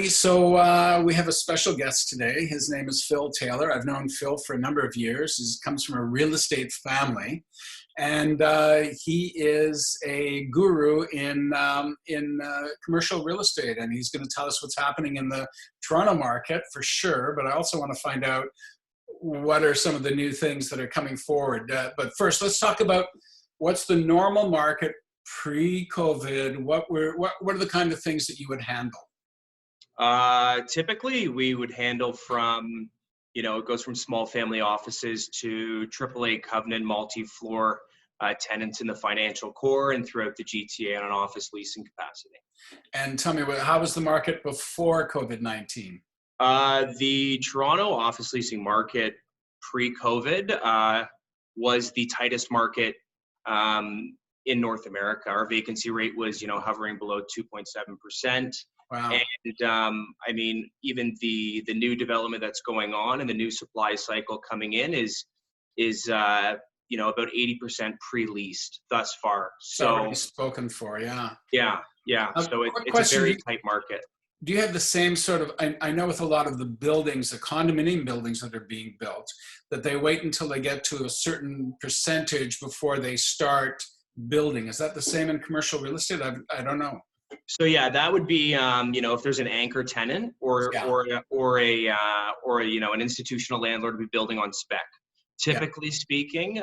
So we have a special guest today. His name is Phil Taylor. I've known Phil for a number of years. He comes from a real estate family, and he is a guru in commercial real estate. And he's going to tell us what's happening in the Toronto market for sure. But I also want to find out what are some of the new things that are coming forward. But first, let's talk about what's the normal market pre-COVID. What are the kind of things that you would handle? Typically we would handle from, it goes from small family offices to AAA covenant multi-floor tenants in the financial core and throughout the GTA on an office leasing capacity. And tell me, how was the market before COVID-19? The Toronto office leasing market pre-COVID was the tightest market in North America. Our vacancy rate was, hovering below 2.7%. Wow. And I mean, even the new development that's going on and the new supply cycle coming in is about 80% pre-leased thus far. So already spoken for, yeah. Yeah. So it's a very tight market. Do you have the same sort of, I know with a lot of the buildings, the condominium buildings that are being built, that they wait until they get to a certain percentage before they start building. Is that the same in commercial real estate? I don't know. So yeah, that would be if there's an anchor tenant or an institutional landlord would be building on spec. Typically speaking,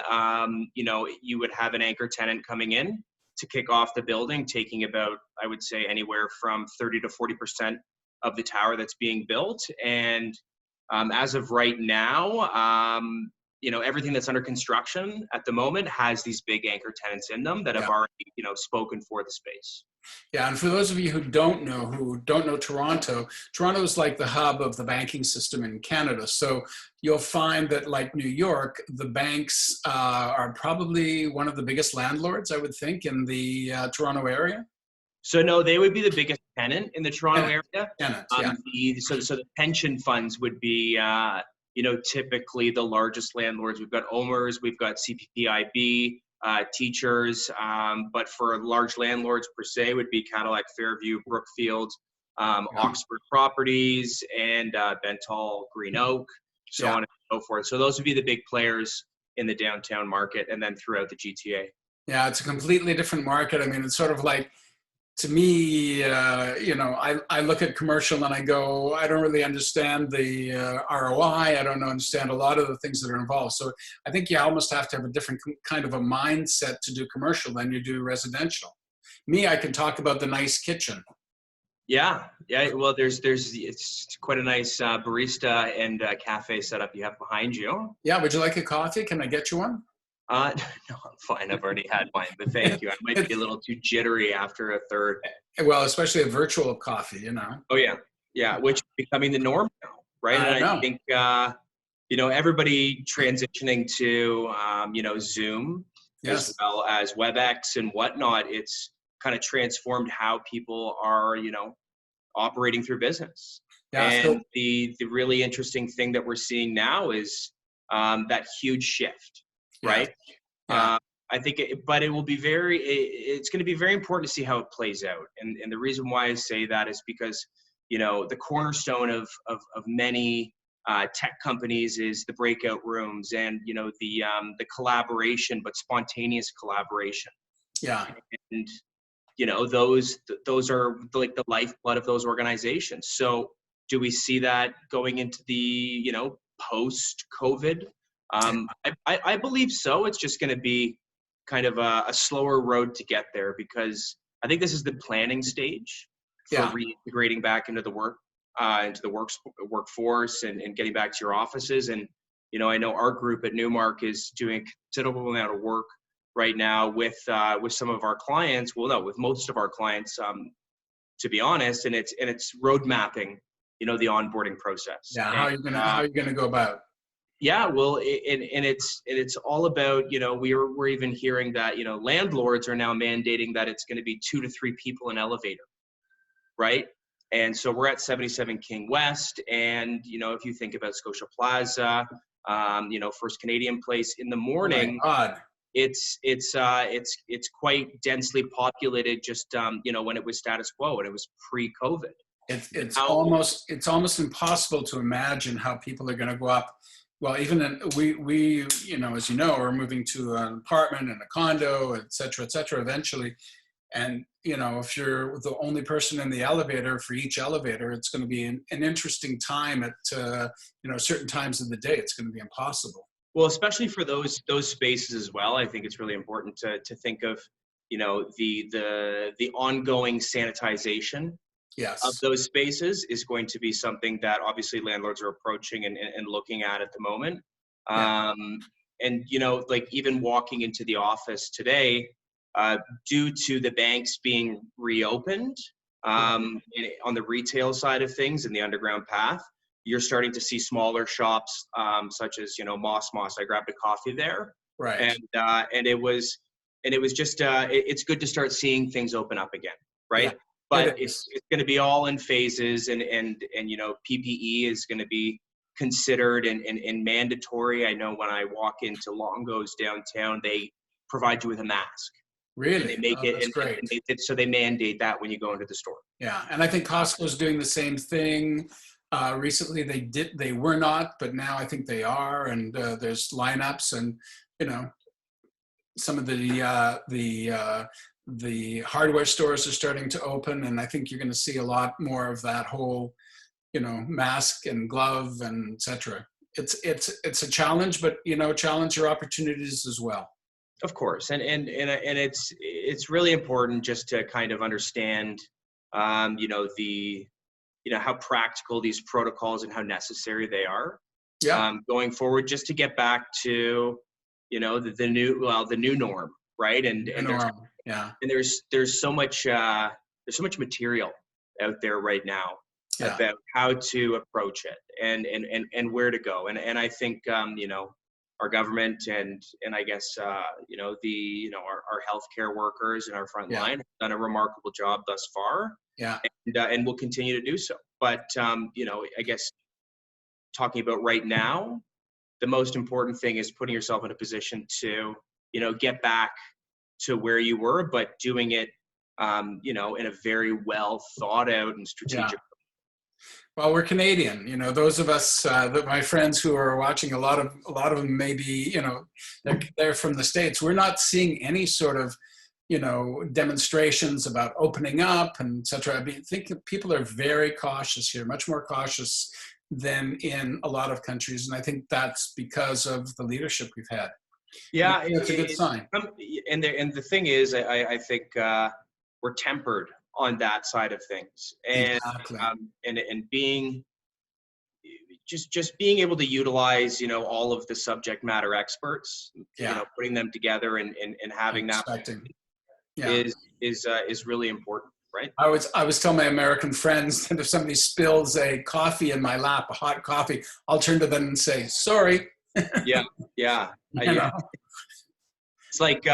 you would have an anchor tenant coming in to kick off the building, taking about, I would say, anywhere from 30 to 40% of the tower that's being built. And as of right now, everything that's under construction at the moment has these big anchor tenants in them that have already, spoken for the space. Yeah, and for those of you who don't know Toronto, Toronto is like the hub of the banking system in Canada. So you'll find that, like New York, the banks are probably one of the biggest landlords, I would think, in the Toronto area. So no, they would be the biggest tenant in the Toronto area. Tenant, So the pension funds would be, typically the largest landlords. We've got OMERS, we've got CPPIB, teachers, but for large landlords per se would be Cadillac Fairview, Brookfield, Oxford Properties, and Bentall, Green Oak, so on and so forth. So those would be the big players in the downtown market and then throughout the GTA. Yeah, it's a completely different market. I mean, it's sort of like, to me, I look at commercial and I go, I don't really understand the ROI. I don't understand a lot of the things that are involved. So I think you almost have to have a different kind of a mindset to do commercial than you do residential. Me, I can talk about the nice kitchen. Yeah. Well, it's quite a nice barista and cafe setup you have behind you. Yeah. Would you like a coffee? Can I get you one? No, I'm fine. I've already had mine, but thank you. I might be a little too jittery after a third. Well, especially a virtual coffee, Oh yeah, which is becoming the norm now, right? I think everybody transitioning to Zoom as well as WebEx and whatnot. It's kind of transformed how people are operating through business. Yeah, and the really interesting thing that we're seeing now is that huge shift. Right. Yeah. I think, but it will be it's going to be very important to see how it plays out. And the reason why I say that is because, the cornerstone of many tech companies is the breakout rooms and, the collaboration, but spontaneous collaboration. Yeah. And, those are like the lifeblood of those organizations. So do we see that going into the, post-COVID? I believe so. It's just going to be kind of a slower road to get there because I think this is the planning stage for reintegrating back into the workforce and getting back to your offices. And, I know our group at Newmark is doing a considerable amount of work right now with some of our clients. Well, no, with most of our clients, to be honest, and it's road mapping, the onboarding process. Yeah. How are you gonna go about? Yeah, well, and it's all about, we're even hearing that, landlords are now mandating that it's going to be 2 to 3 people in elevator, right? And so we're at 77 King West, and if you think about Scotia Plaza, First Canadian Place in the morning, it's quite densely populated. Just when it was status quo and it was pre-COVID. It's How almost impossible to imagine how people are going to go up. Well, even we as you know, are moving to an apartment and a condo, et cetera, eventually. And if you're the only person in the elevator for each elevator, it's going to be an interesting time at certain times of the day. It's going to be impossible. Well, especially for those spaces as well, I think it's really important to think of, the ongoing sanitization of Yes. those spaces is going to be something that obviously landlords are approaching and looking at the moment. Yeah. And like even walking into the office today, due to the banks being reopened, on the retail side of things in the underground path, you're starting to see smaller shops, such as Moss. I grabbed a coffee there, Right. and it was just it's good to start seeing things open up again, right? Yeah, but it's going to be all in phases, and PPE is going to be considered and mandatory. I know when I walk into Longo's downtown, they provide you with a mask. Really? And they make it, that's great. So they mandate that when you go into the store. Yeah, and I think Costco's doing the same thing. Recently, they were not, but now I think they are. And there's lineups, and some of the hardware stores are starting to open, and I think you're going to see a lot more of that whole, mask and glove and etc. It's a challenge, but challenge your opportunities as well. Of course, and it's really important just to kind of understand, how practical these protocols and how necessary they are. Yeah. Going forward, just to get back to, the new norm, right? And there's so much material out there right now about how to approach it and where to go. And I think our government and I guess our healthcare workers and our front line have done a remarkable job thus far. Yeah. And will continue to do so. But I guess talking about right now, the most important thing is putting yourself in a position to get back to where you were, but doing it in a very well thought out and strategic. Well, we're Canadian, those of us, my friends who are watching, a lot of them maybe, they're from the States. We're not seeing any sort of, demonstrations about opening up and et cetera. I think people are very cautious here, much more cautious than in a lot of countries. And I think that's because of the leadership we've had. Yeah. It's a good sign. And the thing is, I think we're tempered on that side of things, and exactly. And being just being able to utilize all of the subject matter experts, putting them together and having that is really important, right? I was telling my American friends that if somebody spills a coffee in my lap, a hot coffee, I'll turn to them and say sorry. Yeah. It's like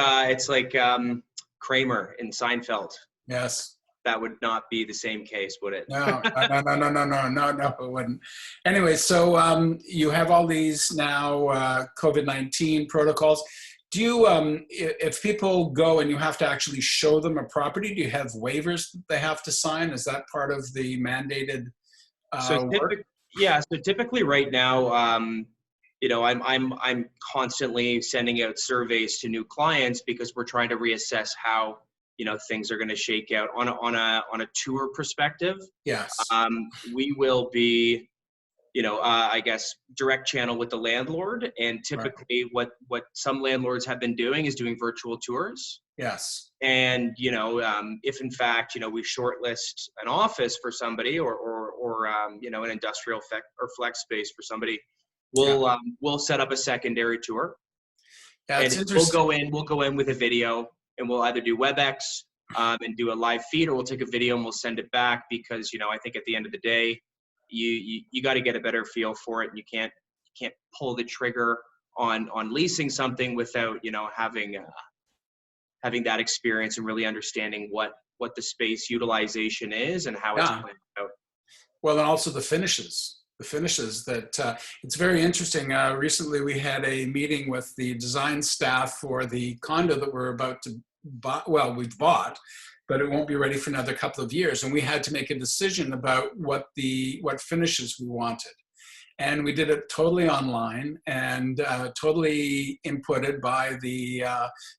Kramer in Seinfeld. Yes. That would not be the same case, would it? No, it wouldn't. Anyway, so you have all these now COVID-19 protocols. Do you, if people go and you have to actually show them a property, do you have waivers that they have to sign? Is that part of the mandated work? So typically right now, I'm constantly sending out surveys to new clients because we're trying to reassess how things are going to shake out on a tour perspective. Yes. We will be, I guess, direct channel with the landlord. And typically what some landlords have been doing is doing virtual tours. Yes. And, if in fact, we shortlist an office for somebody or an industrial or flex space for somebody, we'll set up a secondary tour. Yeah, it's and we'll go in with a video, and we'll either do WebEx and do a live feed, or we'll take a video and we'll send it back because, I think at the end of the day, you got to get a better feel for it. And you can't pull the trigger on leasing something without, having that experience and really understanding what the space utilization is and how it's planned out. Well, and also the finishes that it's very interesting. Recently we had a meeting with the design staff for the condo that we're about to we've bought, but it won't be ready for another couple of years. And we had to make a decision about what finishes we wanted. And we did it totally online and totally inputted by the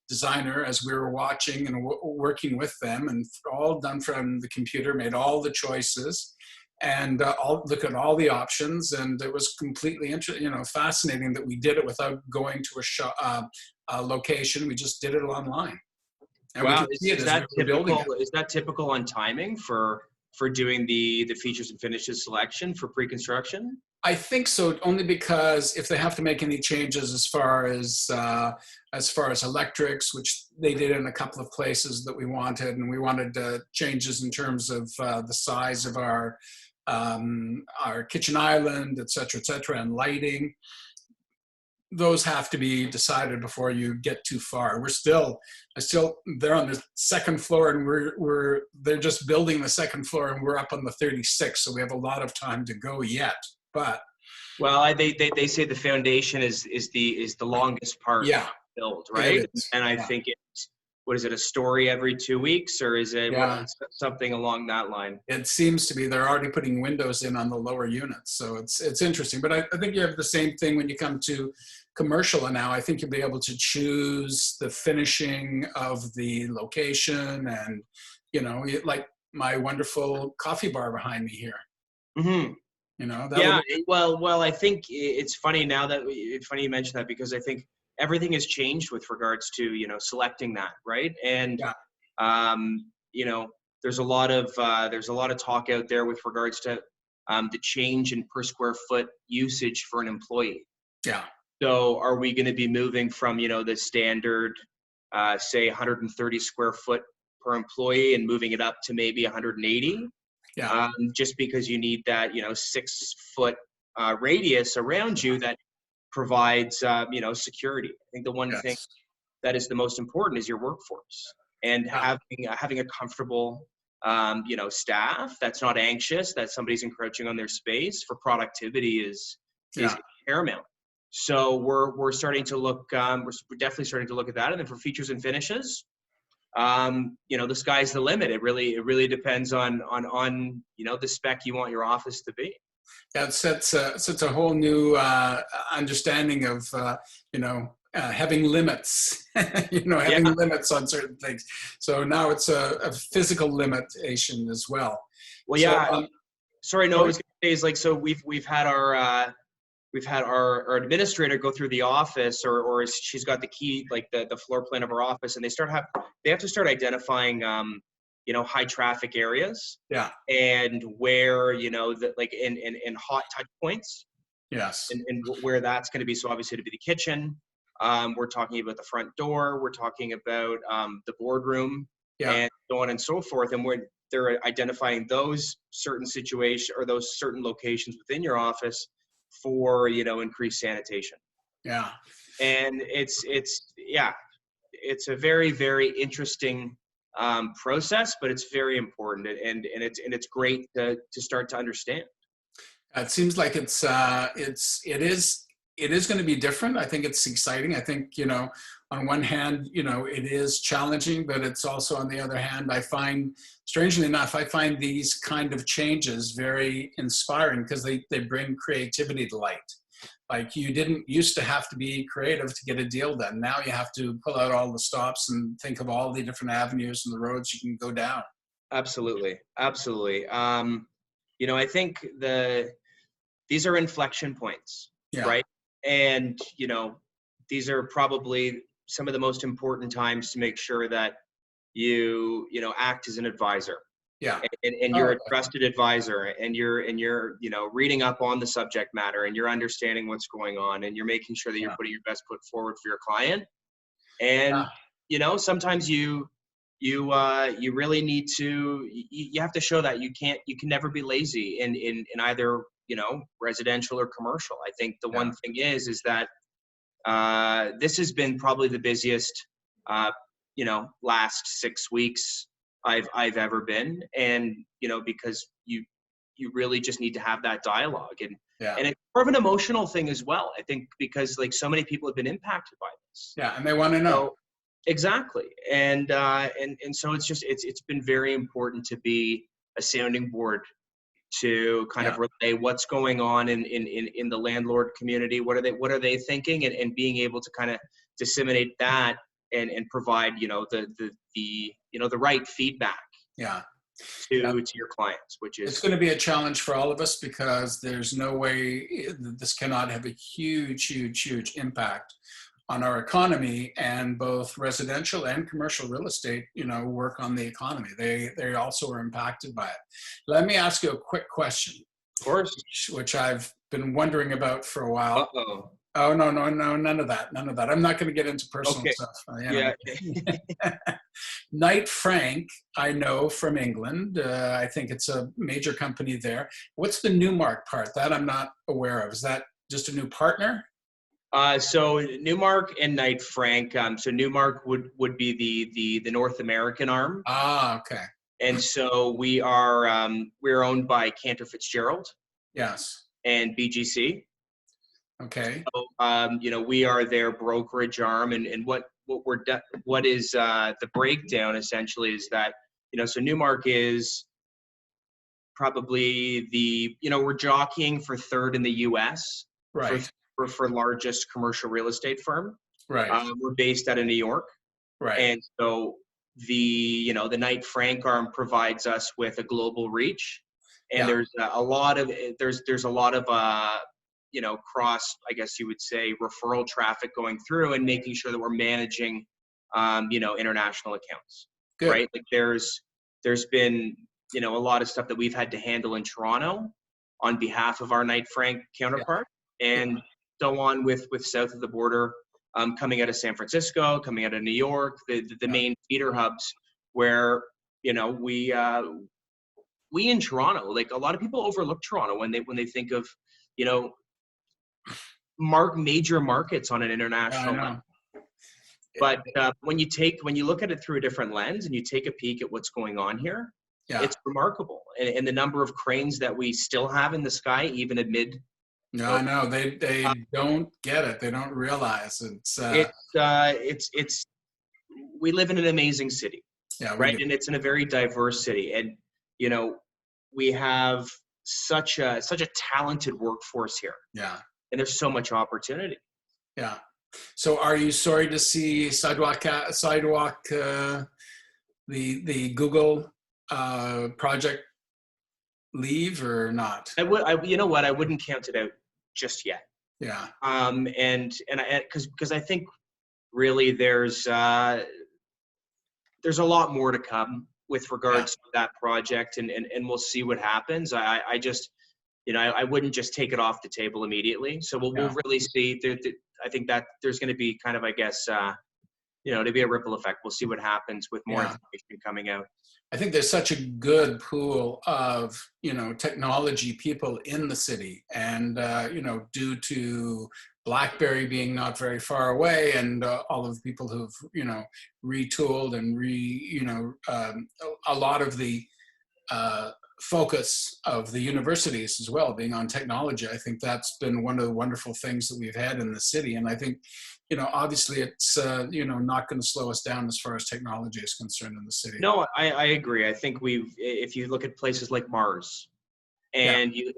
designer as we were watching and working with them, and all done from the computer, made all the choices and look at all the options. And it was completely fascinating that we did it without going to a location. We just did it online. And wow, is that typical? Is that typical on timing for doing the features and finishes selection for pre-construction? I think so, only because if they have to make any changes as far as electrics, which they did in a couple of places that we wanted, and we wanted changes in terms of the size of our kitchen island, et cetera, and lighting. Those have to be decided before you get too far. They're on the second floor, and they're just building the second floor, and we're up on the 36th, so we have a lot of time to go yet. But well, they say the foundation is the longest part to build, right? And I think it's, what is it, a story every 2 weeks, or is it something along that line? It seems to be. They're already putting windows in on the lower units, so it's interesting. But I think you have the same thing when you come to commercial, and now I think you'll be able to choose the finishing of the location, and like my wonderful coffee bar behind me here. Mm-hmm. Well, I think it's funny now funny you mentioned that, because I think everything has changed with regards to, selecting that, right? And, there's a lot of talk out there with regards to the change in per square foot usage for an employee. Yeah. So are we going to be moving from, the standard, say 130 square foot per employee, and moving it up to maybe 180? Yeah. Just because you need that, 6 foot radius around you that provides, security. I think the one thing that is the most important is your workforce, and having a comfortable, staff that's not anxious that somebody's encroaching on their space for productivity is paramount. So we're starting to look, we're definitely starting to look at that. And then for features and finishes, the sky's the limit. It really depends on the spec you want your office to be. Yeah, it sets a whole new understanding of having limits. Having limits on certain things. So now it's a physical limitation as well. Well, yeah. Sorry, no. I was going to say is like, so we've had our administrator go through the office, or she's got the key, like the floor plan of our office, and they have to start identifying high traffic areas. Yeah. And where, in hot touch points. Yes. And where that's going to be. So obviously to be the kitchen. We're talking about the front door. We're talking about the boardroom, and so on and so forth. And they're identifying those certain situations or those certain locations within your office for, increased sanitation. Yeah. And it's a very, very interesting process, but it's very important, and it's great to start to understand. It seems like it is going to be different. I think it's exciting. I think, on one hand, it is challenging, but it's also, on the other hand, strangely enough, I find these kind of changes very inspiring, because they bring creativity to light. Like, you didn't used to have to be creative to get a deal done. Now you have to pull out all the stops and think of all the different avenues and the roads you can go down. Absolutely. I think these are inflection points, right? And, these are probably some of the most important times to make sure that you act as an advisor. Yeah. And you're a trusted advisor, and you're reading up on the subject matter, and you're understanding what's going on, and you're making sure that you're putting your best foot forward for your client. And, sometimes you really need to, you have to show that you can never be lazy in either, residential or commercial. I think the one thing is that this has been probably the busiest, last 6 weeks I've ever been. And, because you really just need to have that dialogue, and it's more of an emotional thing as well. I think because, like, so many people have been impacted by this. Yeah. And they want to know. Exactly. And so it's been very important to be a sounding board to kind Yeah. of relay what's going on in the landlord community. What are they thinking, and being able to kind of disseminate that and provide, the right feedback Yeah. to your clients, which It's is, going to be a challenge for all of us because there's no way this cannot have a huge, huge, huge impact on our economy, and both residential and commercial real estate, work on the economy. They also are impacted by it. Let me ask you a quick question, of course. which I've been wondering about for a while. Uh-oh. Oh, no, no, no, none of that. None of that. I'm not going to get into personal Okay. stuff. Yeah. Knight Frank, I know from England. I think it's a major company there. What's the Newmark part? That I'm not aware of. Is that just a new partner? So Newmark and Knight Frank. So Newmark would be the North American arm, Ah, okay. and so we're owned by Cantor Fitzgerald Yes. and BGC. Okay. So, we are their brokerage arm, and what is the breakdown essentially is that, so Newmark is probably we're jockeying for third in the U.S. for Right. for largest commercial real estate firm. Right. We're based out of New York, Right. and so the Knight Frank arm provides us with a global reach, and Yeah. there's a lot of cross, I guess you would say, referral traffic going through and making sure that we're managing, international accounts, Good. right? Like there's been, a lot of stuff that we've had to handle in Toronto on behalf of our Knight Frank Yeah. counterpart, Yeah. and so on with south of the border, coming out of San Francisco, coming out of New York, the Yeah. main feeder hubs where, we in Toronto, like a lot of people overlook Toronto when they think of, you know, major markets on an Yeah, I international level. know. But when you look at it through a different lens and you take a peek at what's going on here, Yeah. it's remarkable. And the number of cranes that we still have in the sky, even amid, No, I know. They don't get it. They don't realize it's we live in an amazing city, yeah, we right? do. And it's in a very diverse city, and we have such a talented workforce here, Yeah. and there's so much opportunity. Yeah. So are you sorry to see Sidewalk, the Google project leave or not? You know what? I wouldn't count it out just yet. Yeah. Because I think really there's a lot more to come with regards to that project, and we'll see what happens. I just, I wouldn't just take it off the table immediately. So we'll really see. I think that there's going to be kind of, I guess, to be a ripple effect. We'll see what happens with more information coming out. I think there's such a good pool of, technology people in the city, and, due to BlackBerry being not very far away, and all of the people who've, retooled and a lot of the focus of the universities as well being on technology. I think that's been one of the wonderful things that we've had in the city. And I think, obviously it's, not going to slow us down as far as technology is concerned in the city. No, I agree. I think if you look at places like Mars, and you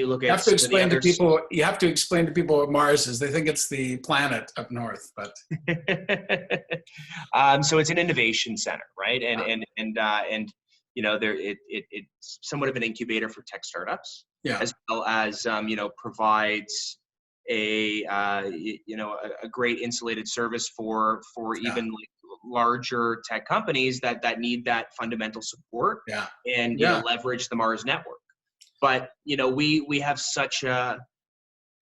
look at, you have to explain to people. You have to explain to people what Mars is. They think it's the planet up north, but so it's an innovation center, right? And it's somewhat of an incubator for tech startups, as well as provides a great insulated service for even like larger tech companies that need that fundamental support and leverage the Mars network. But we have such a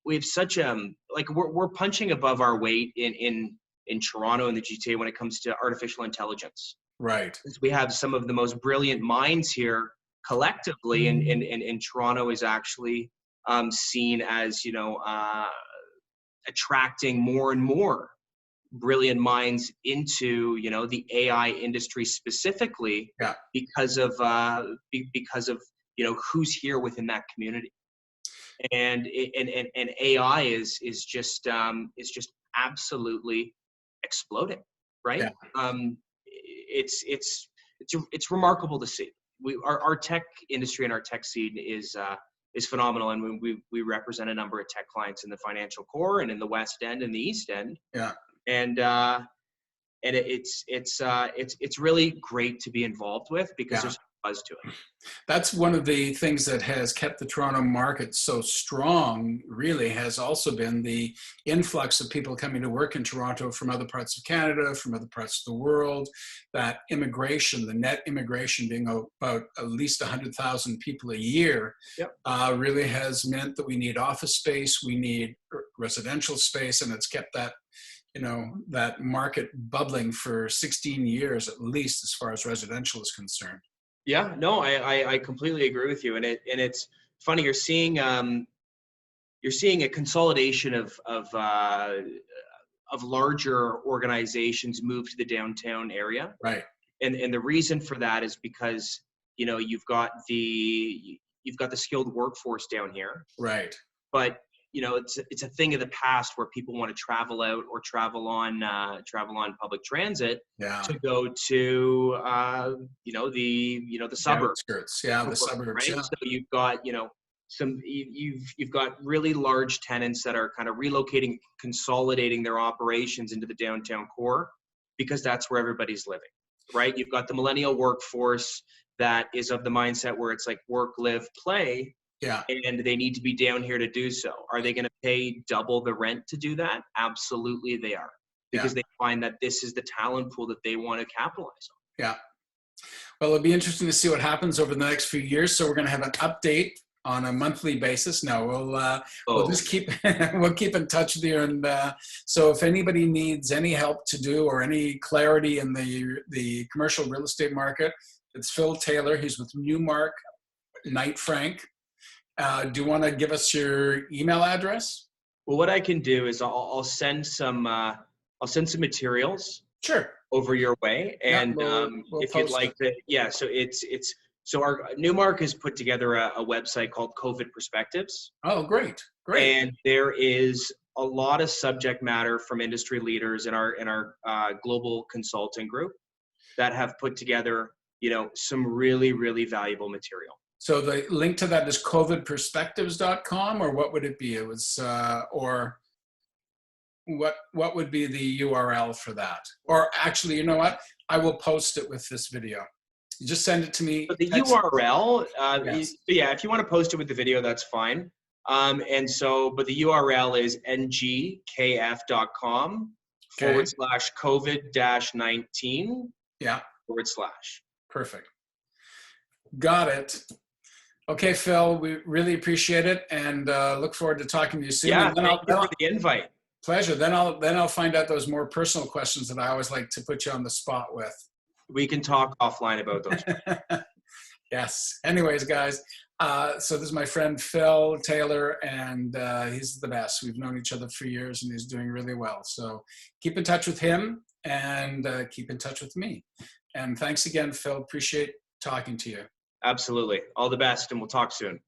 like we're punching above our weight in Toronto and the GTA when it comes to artificial intelligence. Right. We have some of the most brilliant minds here collectively, and Toronto is actually seen as attracting more and more brilliant minds into the AI industry specifically because of who's here within that community, and AI is just absolutely exploding. right? Yeah. It's remarkable to see. Our tech industry and our tech scene is phenomenal, and we represent a number of tech clients in the financial core and in the West End and the East End. Yeah. And it's really great to be involved with because Yeah. there's a buzz to it. That's one of the things that has kept the Toronto market so strong, really, has also been the influx of people coming to work in Toronto from other parts of Canada, from other parts of the world. That immigration, the net immigration being about at least 100,000 people a year, Yep. really has meant that we need office space, we need residential space, and it's kept that, that market bubbling for 16 years at least, as far as residential is concerned. Yeah, no, I completely agree with you, and it's funny, you're seeing a consolidation of larger organizations move to the downtown area, Right. and the reason for that is because you've got the skilled workforce down here, Right. but it's a thing of the past where people want to travel out or travel on public transit Yeah. to go to the suburbs. Outskirts. Yeah, the suburbs. Right? Yeah. So you've got you've got really large tenants that are kind of relocating, consolidating their operations into the downtown core because that's where everybody's living, right? You've got the millennial workforce that is of the mindset where it's like work, live, play. Yeah. And they need to be down here to do so. Are they going to pay double the rent to do that? Absolutely they are, because they find that this is the talent pool that they want to capitalize on. Yeah. Well, it'll be interesting to see what happens over the next few years. So we're going to have an update on a monthly basis. No, we'll just keep we'll keep in touch with you. And so if anybody needs any help to do or any clarity in the commercial real estate market, it's Phil Taylor. He's with Newmark, Knight Frank. Do you want to give us your email address? Well, what I can do is I'll send some materials. Sure. Over your way, and we'll if you'd like to, so our Newmark has put together a website called COVID Perspectives. Oh, great. And there is a lot of subject matter from industry leaders in our global consulting group that have put together some really, really valuable material. So the link to that is covidperspectives.com, or what would it be? It was, or what would be the URL for that? Or actually, you know what? I will post it with this video. You just send it to me. But the URL, yes. If you want to post it with the video, that's fine. But the URL is ngkf.com /COVID-19 / Perfect. Got it. Okay, Phil, we really appreciate it, and look forward to talking to you soon. Yeah, thank you for the invite. Pleasure. Then I'll find out those more personal questions that I always like to put you on the spot with. We can talk offline about those. Yes. Anyways, guys, so this is my friend Phil Taylor, and he's the best. We've known each other for years, and he's doing really well. So keep in touch with him, and keep in touch with me. And thanks again, Phil. Appreciate talking to you. Absolutely. All the best, and we'll talk soon.